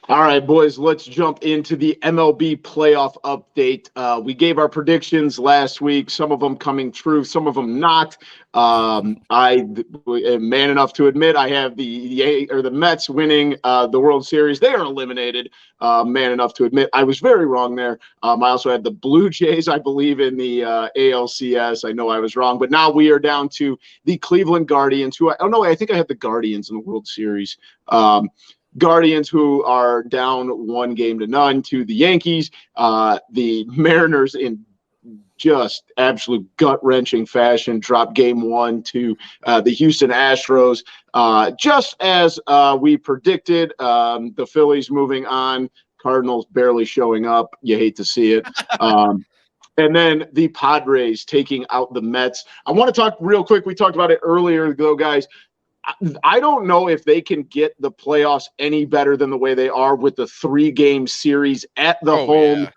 All right, boys, let's jump into the MLB playoff update. We gave our predictions last week, some of them coming true, some of them not. I am man enough to admit I have the Mets winning the World Series. They are eliminated. Man enough to admit I was very wrong there. I also had the Blue Jays, I believe, in the ALCS. I know I was wrong, but now we are down to the Cleveland Guardians, I think I had the Guardians in the World Series. Guardians, who are down 1-0 to the Yankees. The Mariners, in just absolute gut-wrenching fashion, dropped game 1 to the Houston Astros. Just as we predicted, the Phillies moving on, Cardinals barely showing up. You hate to see it. And then the Padres taking out the Mets. I want to talk real quick. We talked about it earlier, though, guys. I don't know if they can get the playoffs any better than the way they are with the 3-game series at the home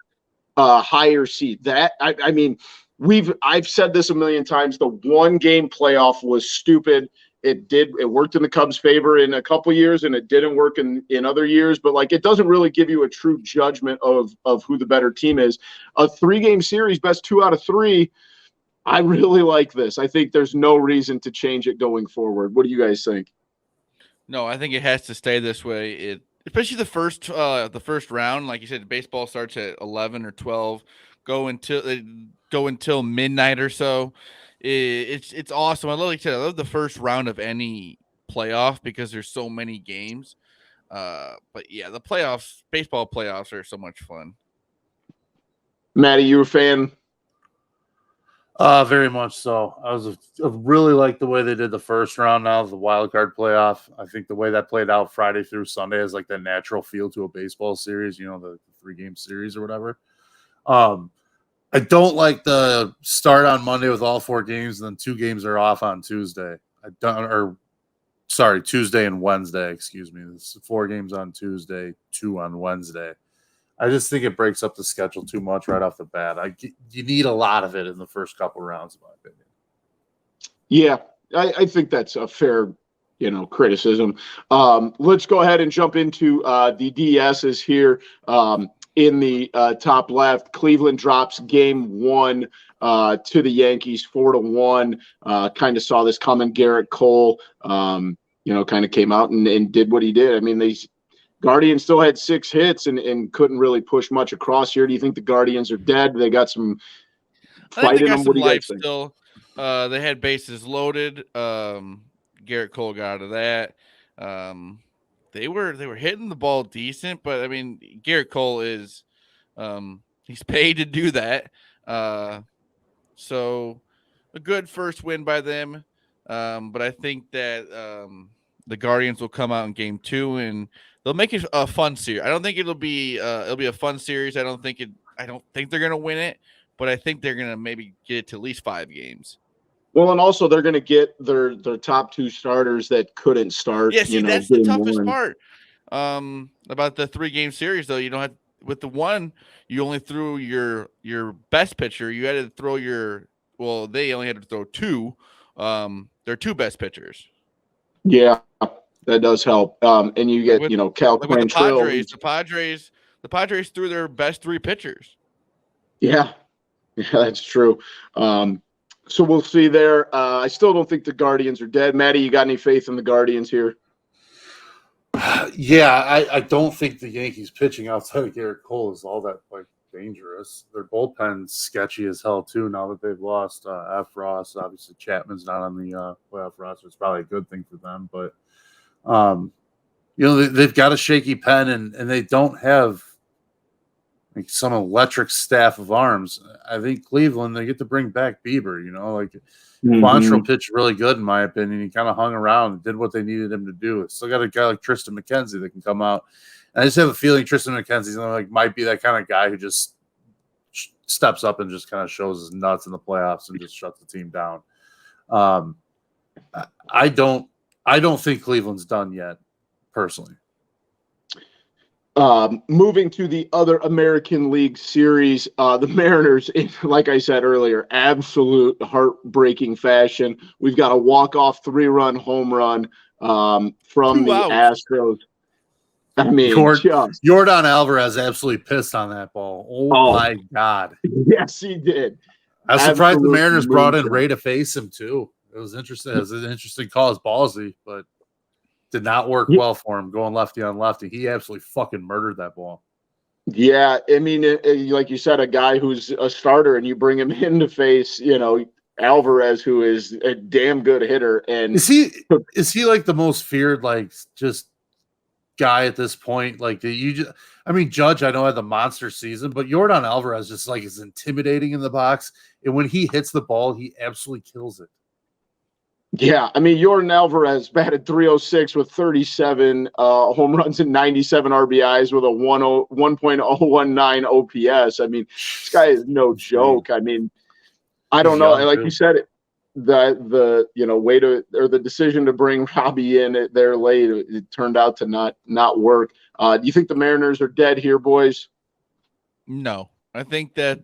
higher seed. I've said this a million times. The 1-game playoff was stupid. It worked in the Cubs' favor in a couple years, and it didn't work in other years. But it doesn't really give you a true judgment of who the better team is. A 3-game series, best 2 out of 3. I really like this. I think there's no reason to change it going forward. What do you guys think? No, I think it has to stay this way. Especially the first round, like you said, baseball starts at 11 or 12, go until midnight or so. It's awesome. Like I love the first round of any playoff because there's so many games. But yeah, the playoffs, baseball playoffs are so much fun. Maddie, you a fan? Very much so. I really like the way they did the first round. Now the wild card playoff. I think the way that played out Friday through Sunday is like the natural feel to a baseball series. The 3-game series or whatever. I don't like the start on Monday with all 4 games, and then 2 games are off on Tuesday. Tuesday and Wednesday. Excuse me. It's 4 games on Tuesday, 2 on Wednesday. I just think it breaks up the schedule too much right off the bat. You need a lot of it in the first couple rounds, in my opinion. Yeah, I think that's a fair, criticism. Let's go ahead and jump into the DSs here. In the top left, Cleveland drops game 1 to the Yankees 4-1. Kind of saw this coming. Garrett Cole, kind of came out and did what he did. I mean, Guardians still had 6 hits and couldn't really push much across here. Do you think the Guardians are dead? They got some fight in them? What do you guys think? Still, they had bases loaded. Garrett Cole got out of that. They were hitting the ball decent, but I mean, Garrett Cole is he's paid to do that. So a good first win by them. But I think that the Guardians will come out in game 2 and they'll make it a fun series. I don't think it'll be a fun series. I don't think they're gonna win it, but I think they're gonna maybe get it to at least 5 games. Well, and also they're gonna get their top 2 starters that couldn't start. Yeah, see, that's the toughest part. About the 3-game series though, you don't have with the one, you only threw your best pitcher. You had to throw they only had to throw 2. Their 2 best pitchers. Yeah, that does help. And you get, Cal Quantrill. The Padres threw their best 3 pitchers. Yeah, that's true. So we'll see there. I still don't think the Guardians are dead. Maddie, you got any faith in the Guardians here? Yeah, I don't think the Yankees pitching outside of Garrett Cole is all that dangerous. Their bullpen's sketchy as hell too. Now that they've lost F. Ross, obviously Chapman's not on the playoff roster. It's probably a good thing for them, but they've got a shaky pen and they don't have some electric staff of arms. I think Cleveland, they get to bring back Bieber. Quantrill pitched really good in my opinion. He kind of hung around and did what they needed him to do. Still got a guy like Tristan McKenzie that can come out. And I just have a feeling Tristan McKenzie might be that kind of guy who just steps up and just kind of shows his nuts in the playoffs and just shuts the team down. I don't think Cleveland's done yet, personally. Moving to the other American League series, the Mariners, like I said earlier, absolute heartbreaking fashion. We've got a walk-off 3-run home run from the Astros. I mean, Yordan Alvarez absolutely pissed on that ball. Oh my God. Yes, he did. I was surprised the Mariners brought in Ray to face him, too. It was interesting. It was an interesting call. It's ballsy, but did not work well for him going lefty on lefty. He absolutely fucking murdered that ball. Yeah, I mean, like you said, a guy who's a starter and you bring him in to face, Alvarez, who is a damn good hitter. And is he like the most feared, like, just guy at this point? Like, Judge, I know, had the monster season, but Yordan Alvarez just like is intimidating in the box. And when he hits the ball, he absolutely kills it. Yeah, I mean, Yordan Alvarez batted .306 with 37 home runs and 97 RBIs with a 1.019 OPS. I mean, this guy is no joke. I mean, I don't know. Like you said, the decision to bring Robbie in there late, it turned out to not work. Do you think the Mariners are dead here, boys? No, I think that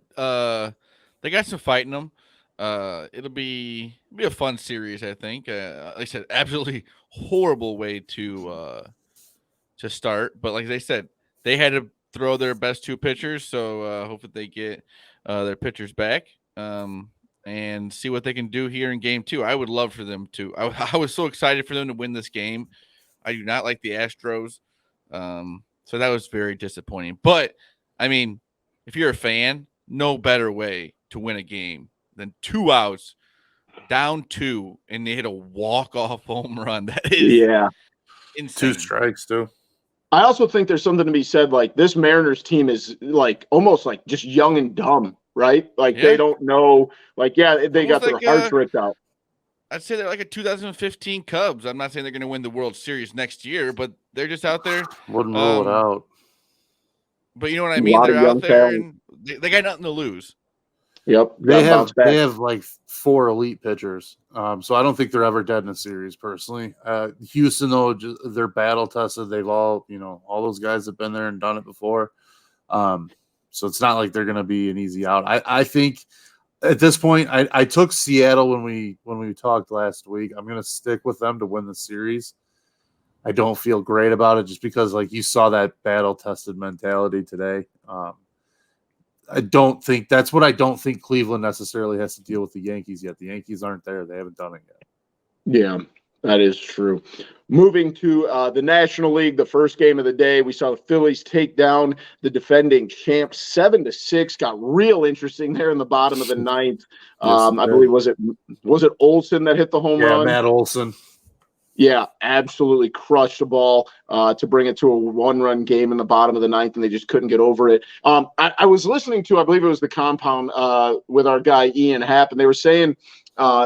they got some fight in them. It'll be a fun series, I think. Like I said, absolutely horrible way to start, but like they said, they had to throw their best two pitchers, so hopefully they get their pitchers back and see what they can do here in game 2. I would love for them to. I was so excited for them to win this game. I do not like the Astros, so that was very disappointing. But I mean, if you're a fan, no better way to win a game than 2 outs, down 2, and they hit a walk-off home run. That is insane. 2 strikes, too. I also think there's something to be said, like, this Mariners team is, like, almost, like, just young and dumb, right? Like, they don't know. Like, they got their hearts ripped out. I'd say they're like a 2015 Cubs. I'm not saying they're going to win the World Series next year, but they're just out there. Wouldn't rule it out. But you know what I mean? They're out there, and they got nothing to lose. Yep. They have like 4 elite pitchers. So I don't think they're ever dead in a series personally. Houston, though, they're battle tested. They've all those guys have been there and done it before. So it's not like they're going to be an easy out. I think at this point, I took Seattle when we talked last week. I'm going to stick with them to win the series. I don't feel great about it just because, like, you saw that battle tested mentality today. I don't think Cleveland necessarily has to deal with the Yankees yet. The Yankees aren't there. They haven't done it yet. Yeah, that is true. Moving to the National League, the first game of the day, we saw the Phillies take down the defending champs 7-6. Got real interesting there in the bottom of the ninth. I believe was it Olsen that hit the home run? Yeah, Matt Olsen. Yeah, absolutely crushed the ball to bring it to a 1-run game in the bottom of the ninth, and they just couldn't get over it. I was listening to, I believe it was the Compound with our guy Ian Happ, and they were saying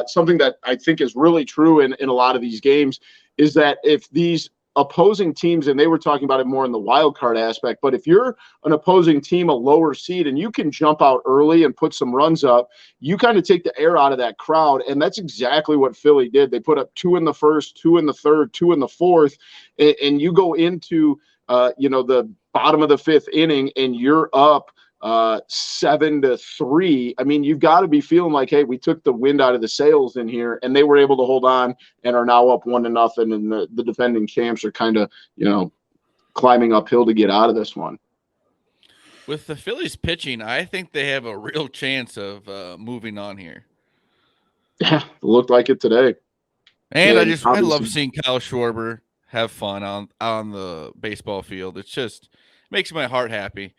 something that I think is really true in a lot of these games is that if these opposing teams, and they were talking about it more in the wild card aspect, but if you're an opposing team, a lower seed, and you can jump out early and put some runs up, you kind of take the air out of that crowd. And that's exactly what Philly did. They put up 2 in the first, 2 in the third, 2 in the fourth, and you go into the bottom of the 5th inning and you're up 7-3. I mean, you've got to be feeling like, hey, we took the wind out of the sails in here, and they were able to hold on and are now up 1-0, and the defending champs are kind of, climbing uphill to get out of this one. With the Phillies pitching, I think they have a real chance of moving on here. Yeah, it looked like it today. And I love seeing Kyle Schwarber have fun on the baseball field. It's just makes my heart happy.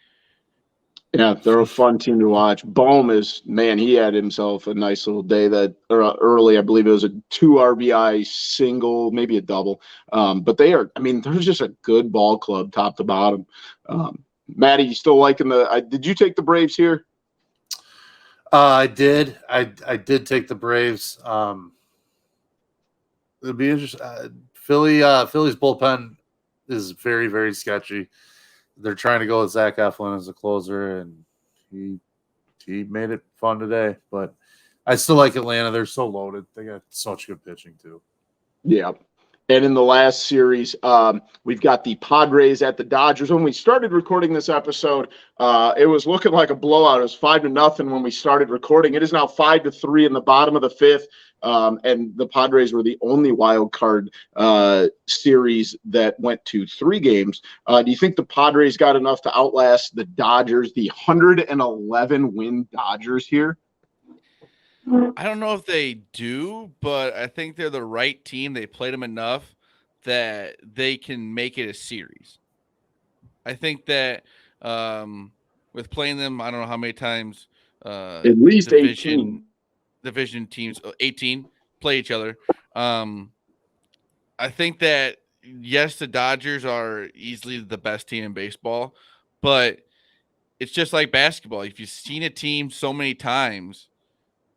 Yeah, they're a fun team to watch. Bohm he had himself a nice little day that early. I believe it was a 2 RBI single, maybe a double. But they're just a good ball club top to bottom. Matty, you still liking did you take the Braves here? I did. I did take the Braves. It'd be interesting. Philly's bullpen is very, very sketchy. They're trying to go with Zach Eflin as a closer, and he made it fun today. But I still like Atlanta. They're so loaded. They got such good pitching too. Yeah. And in the last series, we've got the Padres at the Dodgers. When we started recording this episode, it was looking like a blowout. It was 5-0 when we started recording. It is now 5-3 in the bottom of the fifth. And the Padres were the only wild card series that went to 3 games. Do you think the Padres got enough to outlast the Dodgers, the 111-win Dodgers here? I don't know if they do, but I think they're the right team. They played them enough that they can make it a series. I think that with playing them, I don't know how many times at least 18 division teams, 18 play each other. I think that yes, the Dodgers are easily the best team in baseball, but it's just like basketball. If you've seen a team so many times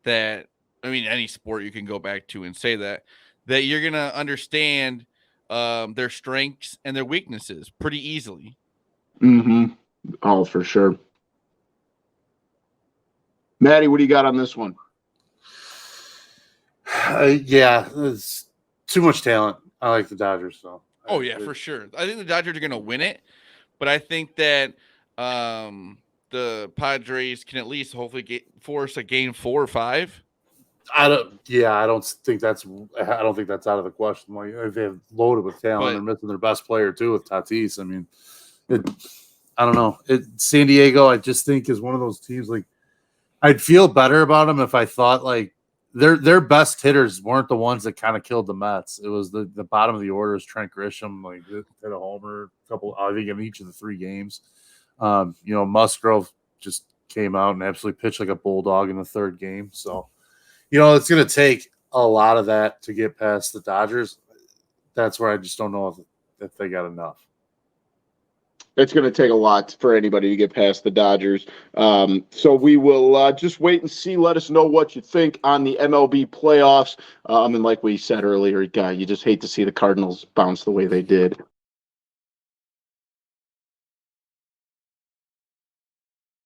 that, I mean, any sport you can go back to and say that you're going to understand their strengths and their weaknesses pretty easily. Mm-hmm. Oh, for sure. Maddie, what do you got on this one? Yeah, it's too much talent. I like the Dodgers. So. Oh, yeah, for sure. I think the Dodgers are going to win it, but I think that the Padres can at least hopefully force a game 4 or 5. I don't think that's out of the question. Like, if they have loaded with talent, they're missing their best player too with Tatis. I mean, I don't know. San Diego, I just think is one of those teams. Like, I'd feel better about them if I thought like their best hitters weren't the ones that kind of killed the Mets. It was the bottom of the order is Trent Grisham, like hit a homer, I think in each of the 3 games. Musgrove just came out and absolutely pitched like a bulldog in the 3rd game. So, it's going to take a lot of that to get past the Dodgers. That's where I just don't know if they got enough. It's going to take a lot for anybody to get past the Dodgers. So we will just wait and see. Let us know what you think on the MLB playoffs. And like we said earlier, you just hate to see the Cardinals bounce the way they did.